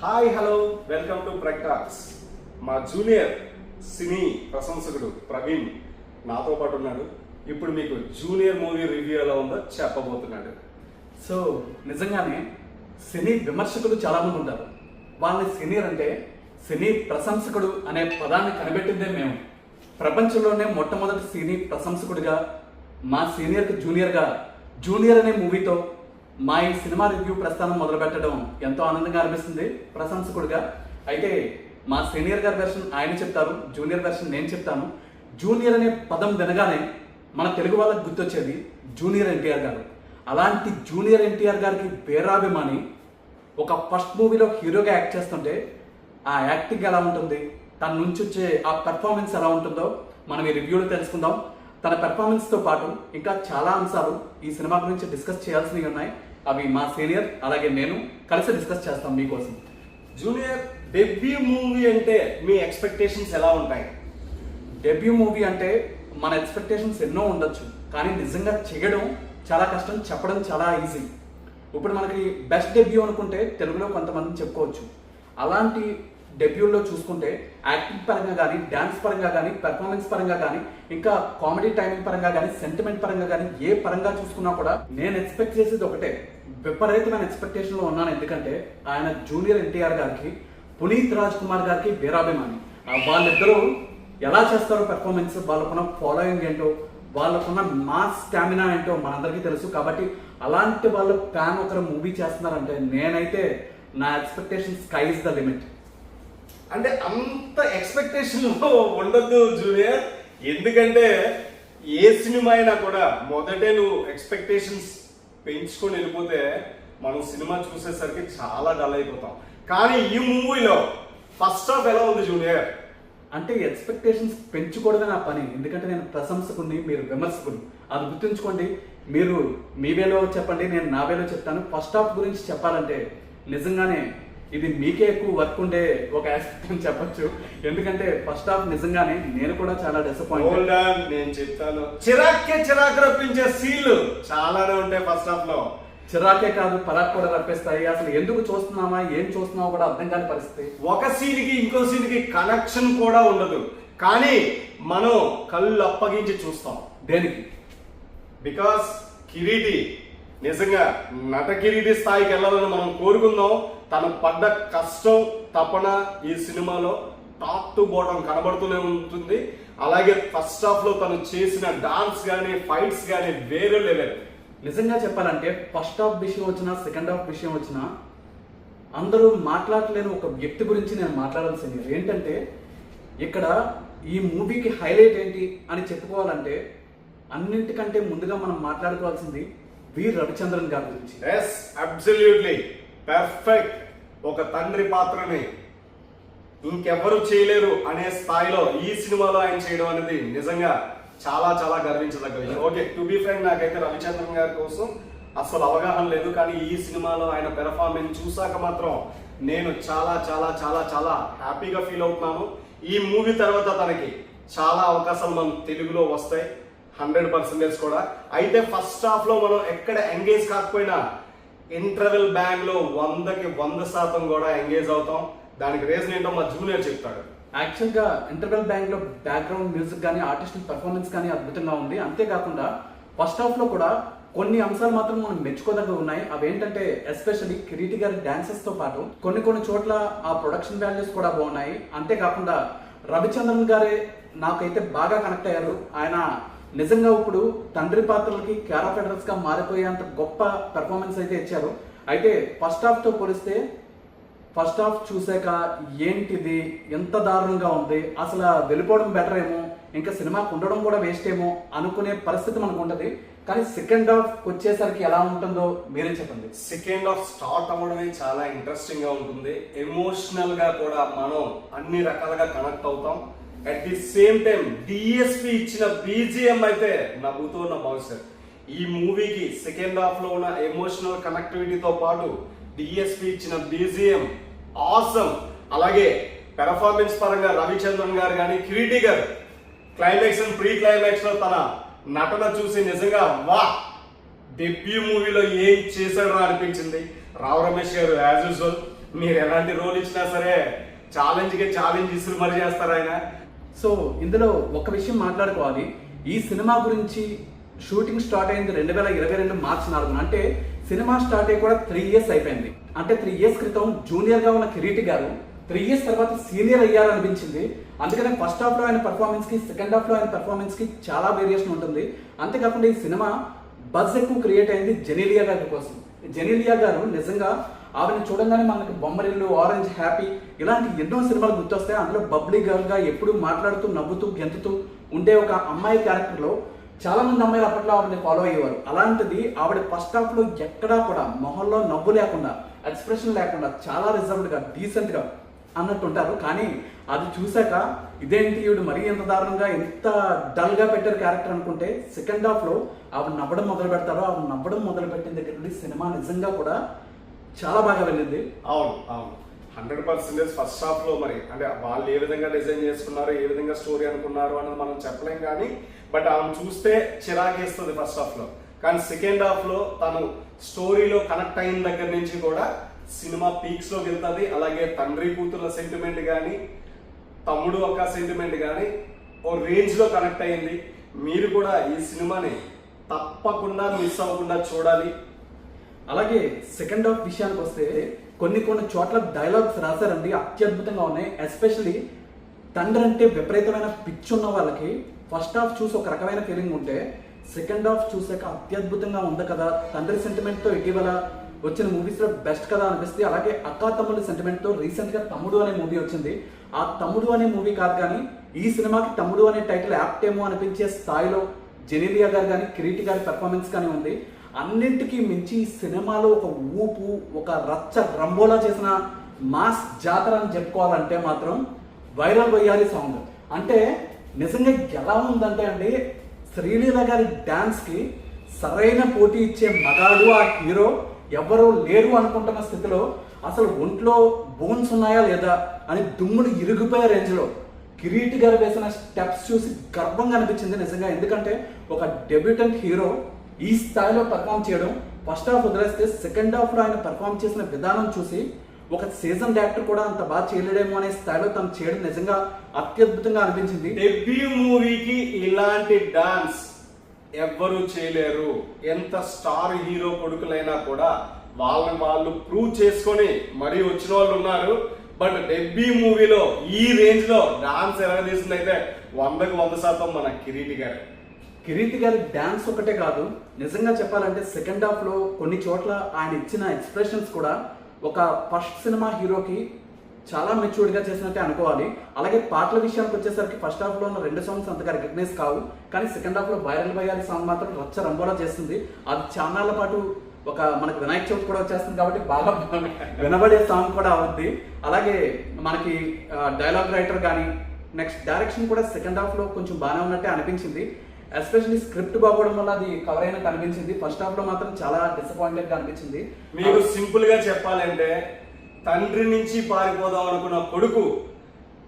Hi hello welcome to Prakash. మా junior సినీ ప్రశంసకుడు ప్రవీణ్ నాతో పాటు ఉన్నాడు. ఇప్పుడు మీకు జూనియర్ మూవీ రివ్యూ ఎలా ఉందో చెప్పబోతున్నాడు. సో నిజంగానే సినీ విమర్శకులు చాలా మంది ఉంటారు. వాళ్ళని సీనియర్ అంటే సినీ ప్రశంసకుడు అనే పదాన్ని కనిపెట్టిందే మేము. ప్రపంచంలోనే మొట్టమొదటి సినీ ప్రశంసకుడిగా మా సీనియర్కి జూనియర్ అనే మూవీతో మా ఈ సినిమా రివ్యూ ప్రస్థానం మొదలు పెట్టడం ఎంతో ఆనందంగా అనిపిస్తుంది ప్రశంసకుడిగా. అయితే మా సీనియర్ గారి వెర్షన్ ఆయన చెప్తారు, జూనియర్ వెర్షన్ నేను చెప్తాను. జూనియర్ అనే పదం వినగానే మన తెలుగు వాళ్ళకి గుర్తొచ్చేది జూనియర్ ఎన్టీఆర్ గారు. అలాంటి జూనియర్ ఎన్టీఆర్ గారికి వీరాభిమాని ఒక ఫస్ట్ మూవీలో హీరోగా యాక్ట్ చేస్తుంటే ఆ యాక్టింగ్ ఎలా ఉంటుంది, తన నుంచి వచ్చే ఆ పెర్ఫార్మెన్స్ ఎలా ఉంటుందో మనం ఈ రివ్యూలో తెలుసుకుందాం. తన పెర్ఫార్మెన్స్తో పాటు ఇంకా చాలా అంశాలు ఈ సినిమా గురించి డిస్కస్ చేయాల్సినవి ఉన్నాయి. అవి మా సీనియర్ అలాగే నేను కలిసి డిస్కస్ చేస్తాం మీకోసం. జూనియర్ డెబ్యూ మూవీ అంటే మీ ఎక్స్పెక్టేషన్స్ ఎలా ఉంటాయి? డెబ్యూ మూవీ అంటే మన ఎక్స్పెక్టేషన్స్ ఎన్నో ఉండొచ్చు, కానీ నిజంగా చేయడం చాలా కష్టం, చెప్పడం చాలా ఈజీ. ఇప్పుడు మనకి బెస్ట్ డెబ్యూ అనుకుంటే తెలుగులో కొంతమంది చెప్పుకోవచ్చు. అలాంటి డెబ్యూల్లో చూసుకుంటే యాక్టింగ్ పరంగా కానీ, డ్యాన్స్ పరంగా కానీ, పెర్ఫార్మెన్స్ పరంగా కానీ, ఇంకా కామెడీ టైమింగ్ పరంగా కానీ, సెంటిమెంట్ పరంగా కానీ ఏ పరంగా చూసుకున్నా కూడా నేను ఎక్స్పెక్ట్ చేసేది ఒకటే, విపరీతమైన ఎక్స్పెక్టేషన్లో ఉన్నాను. ఎందుకంటే ఆయన జూనియర్ ఎన్టీఆర్ గారికి, పునీత్ రాజ్ కుమార్ గారికి వీరాభిమాని. వాళ్ళిద్దరూ ఎలా చేస్తారో పెర్ఫార్మెన్స్, వాళ్ళకున్న ఫాలోయింగ్ ఏంటో, వాళ్ళకున్న మాస్ స్టామినా ఏంటో మనందరికీ తెలుసు. కాబట్టి అలాంటి వాళ్ళ ఫ్యాన్ ఒకరు మూవీ చేస్తున్నారంటే నేనైతే నా expectation sky is the limit. అంటే అంత ఎక్స్పెక్టేషన్ ఉండొద్దు జూనియర్. ఎందుకంటే ఏ సినిమా అయినా కూడా మొదటే నువ్వు ఎక్స్పెక్టేషన్స్ పెంచుకొని వెళ్ళిపోతే మనం సినిమా చూసేసరికి చాలా డల్ అయిపోతాం. కానీ ఈ మూవీలో ఫస్ట్ హాఫ్ ఎలా ఉంది జూనియర్? అంటే ఎక్స్పెక్టేషన్స్ పెంచుకోవడమే నా పని. ఎందుకంటే నేను ప్రశంసకుని, మీరు విమర్శకుని. అది గుర్తుంచుకోండి. మీరు మీ వేలో చెప్పండి, నేను నా వేలో చెప్తాను. ఫస్ట్ హాఫ్ గురించి చెప్పాలంటే నిజంగానే ఇది మీకే ఎక్కువ వర్క్ ఉండే ఒక ఆస్పెక్ట్ అని చెప్పొచ్చు. ఎందుకంటే ఫస్ట్ హాఫ్ నిజంగానే నేను కూడా చాలా డిసప్పాయింట్. నేను చెప్తాను, చిరాకు రప్పించే సీన్లు చాలానే ఉంటాయి ఫస్ట్ హాఫ్ లో. చిరాకే కాదు, పరాక్ కూడా రప్పిస్తాయి. అసలు ఎందుకు చూస్తున్నామా, ఏం చూస్తున్నామో కూడా అర్థం కాని పరిస్థితి. ఒక సీన్ కి ఇంకో సీన్ కి కనెక్షన్ కూడా ఉండదు, కానీ మనం కళ్ళు అప్పగించి చూస్తాం. దేనికి? బికాస్ కిరీటి నిజంగా నట కిరీటి స్థాయికి వెళ్ళాలని మనం కోరుకుందాం. తను పడ్డ కష్టం, తపన ఈ సినిమాలో టాప్ టు బాటం కనబడుతూనే ఉంటుంది. అలాగే ఫస్ట్ హాఫ్ లో తను చేసిన డాన్స్ కానీ, ఫైట్స్ కానీ వేరే లెవెల్. నిజంగా చెప్పాలంటే ఫస్ట్ హాఫ్ విషయం వచ్చినా, సెకండ్ హాఫ్ విషయం వచ్చినా అందరూ మాట్లాడలేని ఒక వ్యక్తి గురించి నేను మాట్లాడాల్సింది ఏంటంటే, ఇక్కడ ఈ మూవీకి హైలైట్ ఏంటి అని చెప్పుకోవాలంటే అన్నింటికంటే ముందుగా మనం మాట్లాడుకోవాల్సింది వి రవిచంద్రన్ గారి గురించి. Yes, absolutely perfect. ఒక తండ్రి పాత్రని ఇంకెవ్వరు చేయలేరు అనే స్థాయిలో ఈ సినిమాలో ఆయన చేయడం అనేది నిజంగా చాలా చాలా గర్వించదగ్గ విషయం. ఓకే, టు బి ఫ్రాంక్, నాకైతే రవిచంద్రన్ గారి కోసం అసలు అవగాహన లేదు. కానీ ఈ సినిమాలో ఆయన పెర్ఫార్మెన్స్ చూసాక మాత్రం నేను చాలా చాలా చాలా చాలా హ్యాపీగా ఫీల్ అవుతున్నాను. ఈ మూవీ తర్వాత తనకి చాలా అవకాశాలు మన తెలుగులో వస్తాయి, 100% కూడా. అయితే ఫస్ట్ హాఫ్ లో మనం ఎక్కడ ఎంగేజ్ కాకపోయినా ఇంటర్వెల్ బ్యాంగ్ లో 100కి 100% కూడా ఎంగేజ్ అవుతాం. దానికి రీజన్ ఏంటో మా జూనియర్ చెప్తాడు. యాక్చువల్ గా ఇంటర్వెల్ బ్యాంక్ లో బ్యాక్గ్రౌండ్ మ్యూజిక్ కానీ, ఆర్టిస్టిక్ పెర్ఫార్మెన్స్ కానీ అద్భుతంగా ఉంది. అంతేకాకుండా ఫస్ట్ హాఫ్ లో కూడా కొన్ని అంశాలు మాత్రం మనం మెచ్చుకోదగ్గ ఉన్నాయి. అవేంటంటే ఎస్పెషల్లీ కిరీటి గారి డాన్సెస్ తో పాటు కొన్ని చోట్ల ఆ ప్రొడక్షన్ వాల్యూస్ కూడా బాగున్నాయి. అంతేకాకుండా రవిచంద్రన్ గారే నాకైతే బాగా కనెక్ట్ అయ్యారు. ఆయన నిజంగా ఇప్పుడు తండ్రి పాత్రలకి క్యారెక్టర్స్ గా మారిపోయేంత గొప్ప పెర్ఫార్మెన్స్ అయితే ఇచ్చారు. అయితే ఫస్ట్ హాఫ్ తో పోలిస్తే ఫస్ట్ హాఫ్ చూసాక ఏంటిది, ఎంత దారుణంగా ఉంది, అసలు వెళ్ళిపోవడం బెటర్ ఏమో, ఇంకా సినిమాకు ఉండడం కూడా వేస్ట్ ఏమో అనుకునే పరిస్థితి మనకు ఉంటుంది. కానీ సెకండ్ హాఫ్ వచ్చేసరికి ఎలా ఉంటుందో మీరే చెప్పండి. సెకండ్ హాఫ్ స్టార్ట్ అవ్వడమే చాలా ఇంట్రెస్టింగ్ గా ఉంటుంది. ఎమోషనల్ గా కూడా మనం అన్ని రకాలుగా కనెక్ట్ అవుతాం. At the same time DSP ఇచ్చిన బీజిఎం అయితే నవ్వుతూ ఉన్న భవిష్యత్. ఈ మూవీకి సెకండ్ హాఫ్ లో ఉన్న ఎమోషనల్ కనెక్టివిటీతో పాటు డిఎస్పి ఇచ్చిన బీజిఎం ఆసమ్. అలాగే పెర్ఫార్మెన్స్ పరంగా రవిచంద్రన్ గారు కానీ, కిరీటి గారు క్లైమాక్స్ అండ్ ప్రీ క్లైమాక్స్ లో తన నటన చూసి నిజంగా వా, డెబ్యూ మూవీలో ఏం చేశాడో అనిపించింది. రావు రమేష్ గారు యాజ్ యూజువల్ మీరు ఎలాంటి రోల్ ఇచ్చినా సరే ఛాలెంజ్ ఇసులు మరి చేస్తారు ఆయన. సో ఇందులో ఒక విషయం మాట్లాడుకోవాలి. ఈ సినిమా గురించి షూటింగ్ స్టార్ట్ అయింది 2022 మార్చి 4న. అంటే సినిమా స్టార్ట్ అయ్యి కూడా 3 years అయిపోయింది. అంటే 3 years క్రితం జూనియర్ గా ఉన్న కిరీటి గారు 3 years తర్వాత సీనియర్ అయ్యారు అనిపించింది. అందుకనే ఫస్ట్ హాఫ్ లో ఆయన పర్ఫార్మెన్స్ కి, సెకండ్ హాఫ్ లో ఆయన పర్ఫార్మెన్స్ కి చాలా వేరియేషన్ ఉంటుంది. అంతేకాకుండా ఈ సినిమా బజ్ ఎక్కువ క్రియేట్ అయింది జెనీలియా గారి కోసం. జెనీలియా గారు నిజంగా ఆవిడని చూడంగానే మనకి బొమ్మరిల్లు, ఆరెంజ్ హ్యాపీ ఇలాంటి ఎన్నో సినిమాలు గుర్తొస్తాయి. అందులో బబ్లీ గర్ల్ గా ఎప్పుడు మాట్లాడుతూ, నవ్వుతూ, గెంతుతూ ఉండే ఒక అమ్మాయి క్యారెక్టర్ లో చాలా మంది అమ్మాయిలు అప్పట్లో ఆవిడని ఫాలో అయ్యేవారు. అలాంటిది ఆవిడ ఫస్ట్ హాఫ్ లో ఎక్కడా కూడా మొహంలో నవ్వు లేకుండా, ఎక్స్ప్రెషన్ లేకుండా చాలా రిజర్వ్డ్ గా, డీసెంట్ గా అన్నట్టు ఉంటారు. కానీ అది చూసాక ఇదేంటి ఈవిడ మరీ ఎంత దారుణంగా, ఎంత డల్ గా పెట్టారు క్యారెక్టర్ అనుకుంటే, సెకండ్ హాఫ్ లో ఆవిడ నవ్వడం మొదలు పెడతారో, ఆవిడ నవ్వడం మొదలు పెట్టిన దగ్గర నుండి సినిమా నిజంగా కూడా చాలా బాగా వెళ్ళింది. అవును 100% ఫస్ట్ హాఫ్ లో మరి అంటే వాళ్ళు ఏ విధంగా డిజైన్ చేసుకున్నారు, ఏ విధంగా స్టోరీ అనుకున్నారు అన్నది మనం చెప్పలేం. కానీ బట్ ఆమె చూస్తే చిరాకేస్తుంది ఫస్ట్ హాఫ్ లో. కానీ సెకండ్ హాఫ్ లో తను స్టోరీలో కనెక్ట్ అయిన దగ్గర నుంచి కూడా సినిమా పీక్స్ లోకి వెళ్తుంది. అలాగే తండ్రి కూతుర్ల సెంటిమెంట్ కానీ, తమ్ముడు అక్క సెంటిమెంట్ కానీ ఓ రేంజ్ లో కనెక్ట్ అయింది. మీరు కూడా ఈ సినిమాని తప్పకుండా మిస్ అవ్వకుండా చూడాలి. అలాగే సెకండ్ హాఫ్ విషయానికి వస్తే కొన్ని చోట్ల డైలాగ్స్ రాశారండి, అత్యద్భుతంగా ఉన్నాయి. ఎస్పెషలీ తండ్రి అంటే విపరీతమైన పిచ్చి ఉన్న వాళ్ళకి ఫస్ట్ హాఫ్ చూసి ఒక రకమైన ఫీలింగ్ ఉంటే, సెకండ్ హాఫ్ చూసాక అత్యద్భుతంగా ఉంది కదా. తండ్రి సెంటిమెంట్ తో ఇటీవల వచ్చిన మూవీస్ లో బెస్ట్ కదా అనిపిస్తుంది. అలాగే అక్కా తమ్ముడు సెంటిమెంట్ తో రీసెంట్ గా తమ్ముడు అనే మూవీ వచ్చింది. ఆ తమ్ముడు అనే మూవీ కాదు కానీ ఈ సినిమాకి తమ్ముడు అనే టైటిల్ యాప్ట్ ఏమో అనిపించే స్థాయిలో జెనీలియా గారు కానీ, కిరీటి గారి పెర్ఫార్మెన్స్ కానీ ఉంది. అన్నింటికీ మించి ఈ సినిమాలో ఒక ఊపు, ఒక రచ్చ రంబోలా చేసిన మాస్ జాతర అని చెప్పుకోవాలంటే మాత్రం వైరల్ వయ్యారి సాంగ్. అంటే నిజంగా ఎలా ఉందంటే అండి, శ్రీలీల గారి డాన్స్ కి సరైన పోటీ ఇచ్చే మగాడు ఆ హీరో ఎవరో లేరు అనుకుంటున్న స్థితిలో అసలు ఒంట్లో బోన్స్ ఉన్నాయా లేదా అని దుమ్ముడు ఇరిగిపోయే రేంజ్ లో కిరీటి గారు వేసిన స్టెప్స్ చూసి గర్వంగా అనిపించింది నిజంగా. ఎందుకంటే ఒక డెబ్యూటెంట్ హీరో ఈ స్థాయిలో పర్ఫామ్ చేయడం, ఫస్ట్ హాఫ్ వదిలేస్తే సెకండ్ హాఫ్ లో ఆయన పర్ఫామ్ చేసిన విధానం చూసి ఒక సీజన్ డైరెక్టర్ కూడా అంత బాగా చేయలేడేమో అనే స్థాయిలో తను చేయడం నిజంగా అత్యద్భుతంగా అనిపించింది. డెబ్యూ మూవీకి ఇలాంటి డాన్స్ ఎవ్వరూ చేయలేరు. ఎంత స్టార్ హీరో కొడుకులైనా కూడా వాళ్ళని వాళ్ళు ప్రూవ్ చేసుకొని మరీ వచ్చిన వాళ్ళు ఉన్నారు. బట్ డెబ్యూ మూవీలో ఈ రేంజ్ లో డాన్స్ ఎలా తీసింది అయితే 100కి 100% మన కిరీటి గారు. కిరీటి గారి డాన్స్ ఒకటే కాదు, నిజంగా చెప్పాలంటే సెకండ్ హాఫ్ లో కొన్ని చోట్ల ఆయన ఇచ్చిన ఎక్స్ప్రెషన్స్ కూడా ఒక ఫస్ట్ సినిమా హీరోకి చాలా మెచ్యూర్డ్ గా చేసినట్టే అనుకోవాలి. అలాగే పాటల విషయానికి వచ్చేసరికి ఫస్ట్ హాఫ్ లో ఉన్న 2 సాంగ్స్ అంతగా రికగ్నైజ్ కావు. కానీ సెకండ్ హాఫ్ లో వైరల్ వయ్యారి సాంగ్ మాత్రం రచ్చ రంబోలా చేస్తుంది. అది చాన్నాళ్ళ పాటు ఒక మనకి వినాయక చవితి కూడా వచ్చేస్తుంది కాబట్టి బాగా వినబడే సాంగ్ కూడా అవుద్ది. అలాగే మనకి డైలాగ్ రైటర్ కానీ, నెక్స్ట్ డైరెక్షన్ కూడా సెకండ్ హాఫ్ లో కొంచెం బాగానే ఉన్నట్టే అనిపించింది. ఎస్పెషల్లీ స్క్రిప్ట్ బాగోవడం వల్ల అది కవర్ అయినట్టు అనిపించింది. ఫస్ట్ హాఫ్ లో మాత్రం చాలా డిసప్పాయింటెడ్ గా అనిపించింది. మీకు సింపుల్ గా చెప్పాలంటే, తండ్రి నుంచి పారిపోదాం అనుకున్న కొడుకు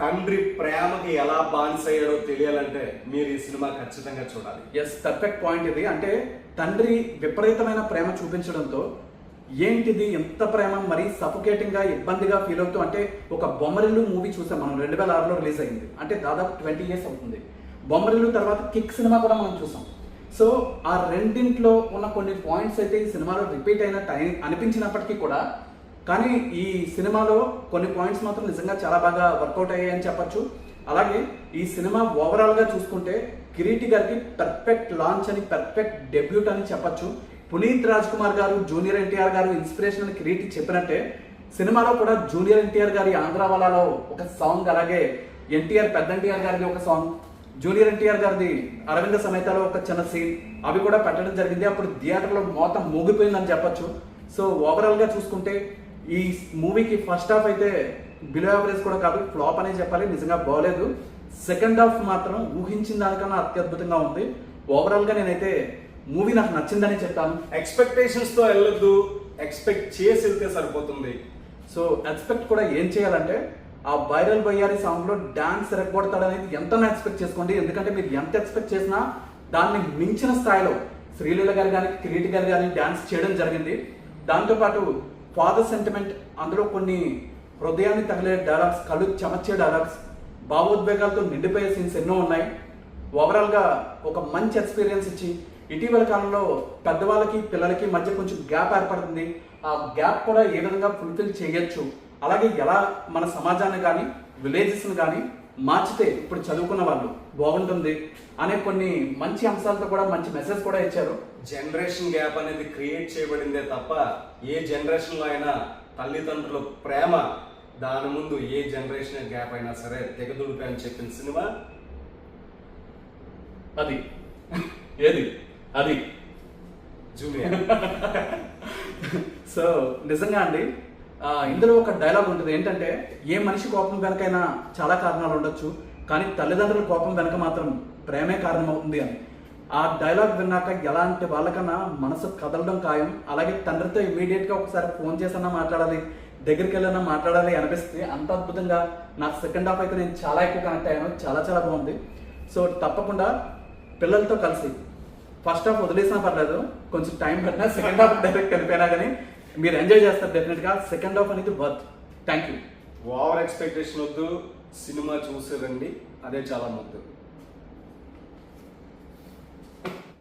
తండ్రి ప్రేమకి ఎలా బానిసయ్యాడో తెలియాలంటే మీరు ఈ సినిమా ఖచ్చితంగా చూడాలి. ఎస్, పర్ఫెక్ట్ పాయింట్ ఇది. అంటే తండ్రి విపరీతమైన ప్రేమ చూపించడంతో ఏంటిది ఎంత ప్రేమ, మరీ సఫోకేటింగ్ గా, ఇబ్బందిగా ఫీల్ అవుతూ, అంటే ఒక బొమ్మరిల్లు మూవీ చూసాం మనం, 2006లో రిలీజ్ అయింది. అంటే దాదాపు 20 years అవుతుంది. బొమ్మరిల్లు తర్వాత కిక్ సినిమా కూడా మనం చూసాం. సో ఆ రెండింట్లో ఉన్న కొన్ని పాయింట్స్ అయితే ఈ సినిమాలో రిపీట్ అయినట్టు అనిపించినప్పటికీ కూడా, కానీ ఈ సినిమాలో కొన్ని పాయింట్స్ మాత్రం నిజంగా చాలా బాగా వర్కౌట్ అయ్యాయని చెప్పొచ్చు. అలాగే ఈ సినిమా ఓవరాల్ గా చూసుకుంటే కిరీటి గారికి పర్ఫెక్ట్ లాంచ్ అని, పర్ఫెక్ట్ డెబ్యూట్ అని చెప్పొచ్చు. పునీత్ రాజ్ కుమార్ గారు, జూనియర్ ఎన్టీఆర్ గారు ఇన్స్పిరేషన్ అని కిరీటి చెప్పినట్టే సినిమాలో కూడా జూనియర్ ఎన్టీఆర్ గారి ఆంధ్రావాలాలో ఒక సాంగ్, అలాగే పెద్ద ఎన్టీఆర్ గారిది ఒక సాంగ్, జూనియర్ ఎన్టీఆర్ గారిది అరవింద సమేతలో ఒక చిన్న సీన్, అవి కూడా పెట్టడం జరిగింది. అప్పుడు థియేటర్లో మొత్తం మోగిపోయిందని చెప్పొచ్చు. సో ఓవరాల్ గా చూసుకుంటే ఈ మూవీకి ఫస్ట్ హాఫ్ అయితే బిలో యావరేజ్ కూడా కాదు, ఫ్లాప్ అనే చెప్పాలి. నిజంగా బాగోలేదు. సెకండ్ హాఫ్ మాత్రం ఊహించిన దానికన్నా అత్యద్భుతంగా ఉంది. ఓవరాల్ గా నేనైతే మూవీ నాకు నచ్చిందని చెప్తాను. ఎక్స్పెక్టేషన్స్ తో వెళ్ళొద్దు, ఎక్స్పెక్ట్ చేసి వెళ్తే సరిపోతుంది. సో ఎక్స్పెక్ట్ కూడా ఏం చేయాలంటే ఆ వైరల్ వయ్యారి సాంగ్ లో డాన్స్ రెగ్గొడతాడనేది ఎంత ఎక్స్పెక్ట్ చేసుకోండి. ఎందుకంటే మీరు ఎంత ఎక్స్పెక్ట్ చేసినా దాన్ని మించిన స్థాయిలో శ్రీలీల గారు కానీ, కిరీటి గారు కానీ డాన్స్ చేయడం జరిగింది. దాంతోపాటు ఫాదర్ సెంటిమెంట్, అందులో కొన్ని హృదయాన్ని తగిలే డైలాగ్స్, కళ్ళు చెమర్చే డైలాగ్స్, భావోద్వేగాలతో నిండిపోయే సీన్స్ ఎన్నో ఉన్నాయి. ఓవరాల్గా ఒక మంచి ఎక్స్పీరియన్స్ ఇచ్చి, ఇటీవల కాలంలో పెద్దవాళ్ళకి పిల్లలకి మధ్య కొంచెం గ్యాప్ ఏర్పడుతుంది. ఆ గ్యాప్ కూడా ఏ విధంగా ఫుల్ఫిల్ చేయొచ్చు, అలాగే ఎలా మన సమాజాన్ని కానీ విలేజెస్ని కానీ మార్చితే ఇప్పుడు చదువుకున్న వాళ్ళు బాగుంటుంది అనే కొన్ని మంచి అంశాలతో కూడా మంచి మెసేజ్ కూడా ఇచ్చారు. జనరేషన్ గ్యాప్ అనేది క్రియేట్ చేయబడిందే తప్ప ఏ జనరేషన్లో అయినా తల్లిదండ్రుల ప్రేమ దాని ముందు ఏ జనరేషన్ గ్యాప్ అయినా సరే తెగదుడిపి అని చెప్పిన సినిమా అది ఏది అది జూనియర్. సో నిజంగా అండి, ఇందులో ఒక డైలాగ్ ఉంటుంది ఏంటంటే, ఏ మనిషి కోపం వెనకైనా చాలా కారణాలు ఉండొచ్చు, కానీ తల్లిదండ్రుల కోపం వెనక మాత్రం ప్రేమే కారణం అవుతుంది అని. ఆ డైలాగ్ విన్నాక ఎలాంటి వాళ్ళకన్నా మనసు కదలడం ఖాయం. అలాగే తండ్రితో ఇమీడియట్గా ఒకసారి ఫోన్ చేసన్నా మాట్లాడాలి, దగ్గరికి వెళ్ళన్నా మాట్లాడాలి అనిపిస్తుంది. అంత అద్భుతంగా నాకు సెకండ్ హాఫ్ అయితే నేను చాలా ఎక్కువ కనెక్ట్ అయ్యాను. చాలా చాలా బాగుంది. సో తప్పకుండా పిల్లలతో కలిసి ఫస్ట్ హాఫ్ వదిలేసినా పర్లేదు, కొంచెం టైం పట్టినా సెకండ్ హాఫ్ డైరెక్ట్ వెళ్ళిపోయినా కానీ మీరు ఎంజాయ్ చేస్తారు డెఫినెట్గా. సెకండ్ హాఫ్ అనేది worth. Thank you. Over expectation వద్దు, సినిమా చూసి రండి, అదే చాలా ముద్దు.